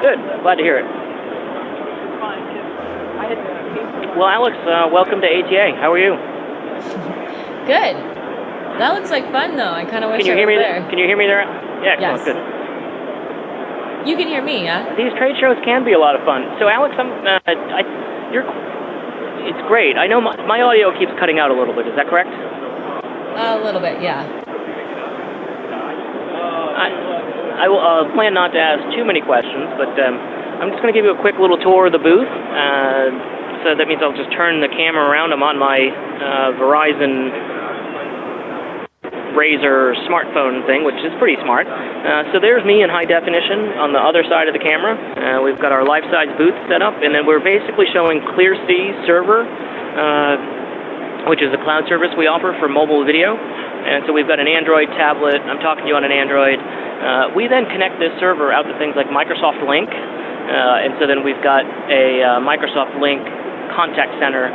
Good. Glad to hear it. Well, Alex, welcome to ATA. How are you? Good. That looks like fun, though. I kind of wish I was there. Can you hear me there? Yeah, excellent. Yes. Good. You can hear me, yeah? These trade shows can be a lot of fun. So, Alex, it's great. I know my audio keeps cutting out a little bit. Is that correct? A little bit, yeah. I will plan not to ask too many questions, but I'm just going to give you a quick little tour of the booth. So that means I'll just turn the camera around. I'm on my Verizon Razr smartphone thing, which is pretty smart. So there's me in high definition on the other side of the camera. We've got our LifeSize Booth set up, and then we're basically showing ClearC server, which is a cloud service we offer for mobile video. And so we've got an Android tablet. I'm talking to you on an Android. We then connect this server out to things like Microsoft Link, and so then we've got a Microsoft Link contact center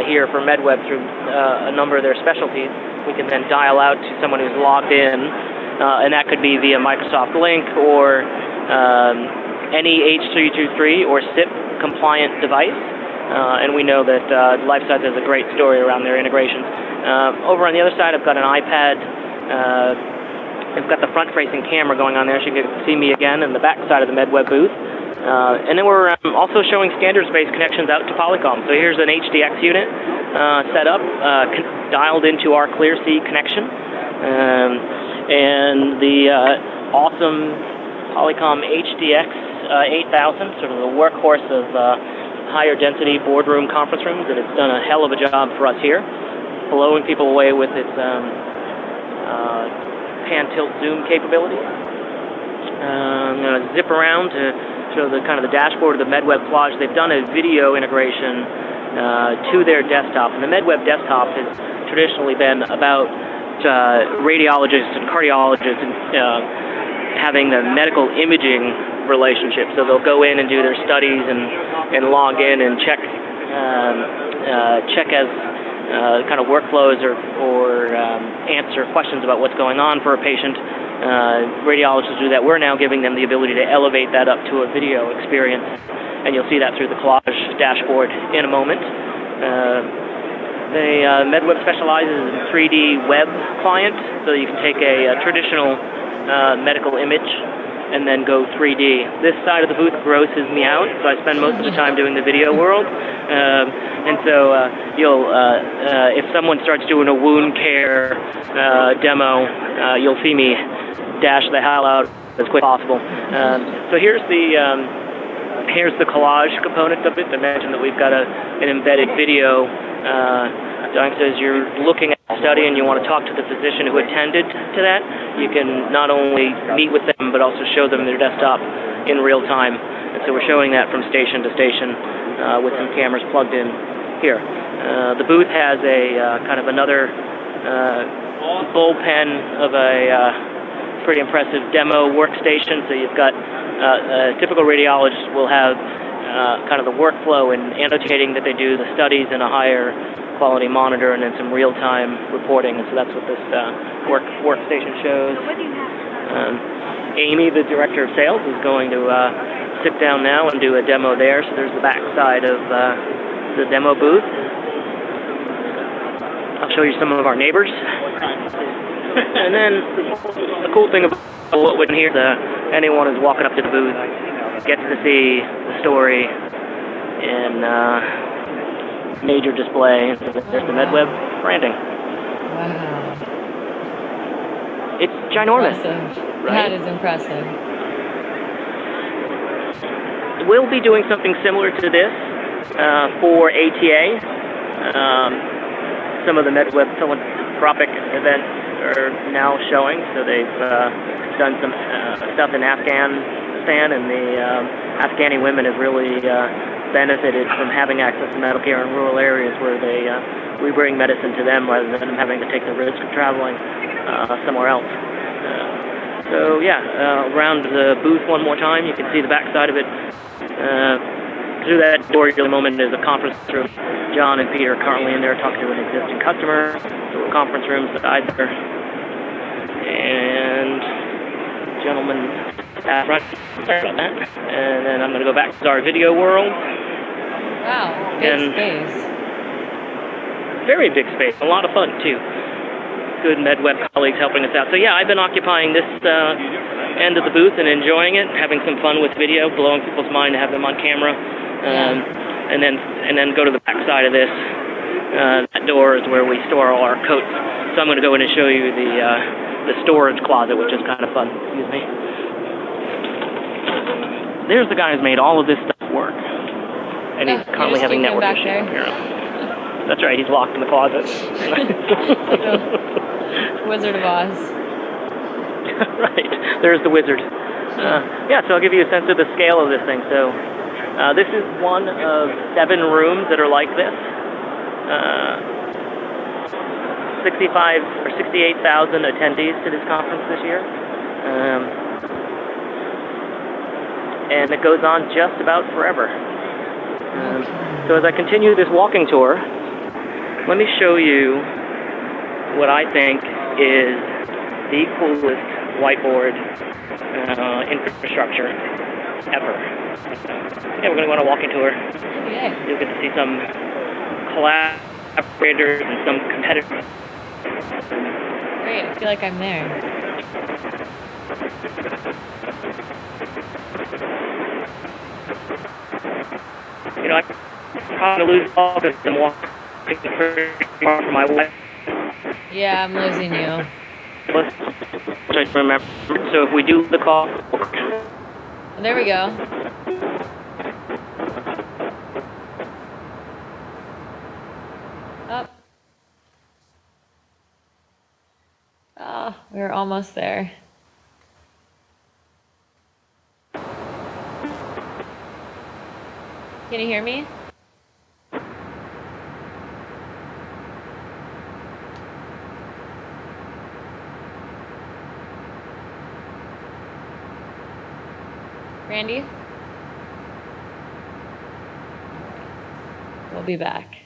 here for MedWeb through a number of their specialties. We can then dial out to someone who's logged in, and that could be via Microsoft Link or any H323 or SIP compliant device. And we know that LifeSize has a great story around their integrations. Over on the other side, I've got an iPad. I've got the front-facing camera going on there, so you can see me again in the back side of the MedWeb booth. And then we're also showing standards-based connections out to Polycom. So here's an HDX unit set up, dialed into our ClearC connection. And the awesome Polycom HDX 8000, sort of the workhorse of higher density boardroom conference rooms, that it's done a hell of a job for us here, blowing people away with its pan-tilt zoom capability. I'm going to zip around to show the kind of the dashboard of the MedWeb Plage. They've done a video integration to their desktop, and the MedWeb desktop has traditionally been about radiologists and cardiologists and having the medical imaging relationship. So they'll go in and do their studies and log in and check as kind of workflows or answer questions about what's going on for a patient. Radiologists do that. We're now giving them the ability to elevate that up to a video experience, and you'll see that through the Collage dashboard in a moment. MedWeb specializes in 3D web client, so you can take a traditional medical image and then go 3D. This side of the booth grosses me out, so I spend most of the time doing the video world. And so if someone starts doing a wound care demo, you'll see me dash the hell out as quick as possible. So here's the collage component of it. I mentioned that we've got an embedded video. So as you're looking at the study and you want to talk to the physician who attended to that, you can not only meet with them but also show them their desktop in real time. And so we're showing that from station to station with some cameras plugged in here. The booth has a kind of another bullpen of a pretty impressive demo workstation. So you've got a typical radiologist will have kind of the workflow and annotating that they do the studies in a higher quality monitor, and then some real-time reporting. And so that's what this workstation shows. Amy, the director of sales, is going to sit down now and do a demo there. So there's the back side of the demo booth. I'll show you some of our neighbors. And then the cool thing about what we're here, anyone who's walking up to the booth gets to see the story in major display. There's the MedWeb branding. Wow. It's ginormous. Impressive. Right? That is impressive. We'll be doing something similar to this for ATA. Some of the MedWeb philanthropic events are now showing. So they've done some stuff in Afghanistan, and the Afghani women have really benefited from having access to medical care in rural areas where we bring medicine to them rather than them having to take the risk of traveling somewhere else. So yeah, around the booth one more time, you can see the back side of it. Through that door at the moment is a conference room. John and Peter are currently in there talking to an existing customer. So a conference room side there. And gentleman right. Sorry about that. And then I'm going to go back to our video world. Wow, big space. Very big space. A lot of fun, too. Good MedWeb colleagues helping us out. So, yeah, I've been occupying this end of the booth and enjoying it, having some fun with video, blowing people's mind to have them on camera. And then go to the back side of this. That door is where we store all our coats. So I'm going to go in and show you the storage closet, which is kind of fun. Excuse me. There's the guy who's made all of this stuff work. And he's currently having network issues. That's right, he's locked in the closet. Wizard of Oz. Right, there's the wizard. Yeah, so I'll give you a sense of the scale of this thing. So this is one of 7 rooms that are like this. 65 or 68,000 attendees to this conference this year. And it goes on just about forever. So as I continue this walking tour, let me show you what I think is the coolest whiteboard infrastructure ever. Yeah, we're going to go on a walking tour. Yeah. You'll get to see some collaborators and some competitors. Great, I feel like I'm there. You know, I'm probably lose all because I'm walking far from my wife. Yeah, I'm losing you. Try to remember. So if we do the call. There we go. Up. Oh, we're almost there. Can you hear me? Randy? We'll be back.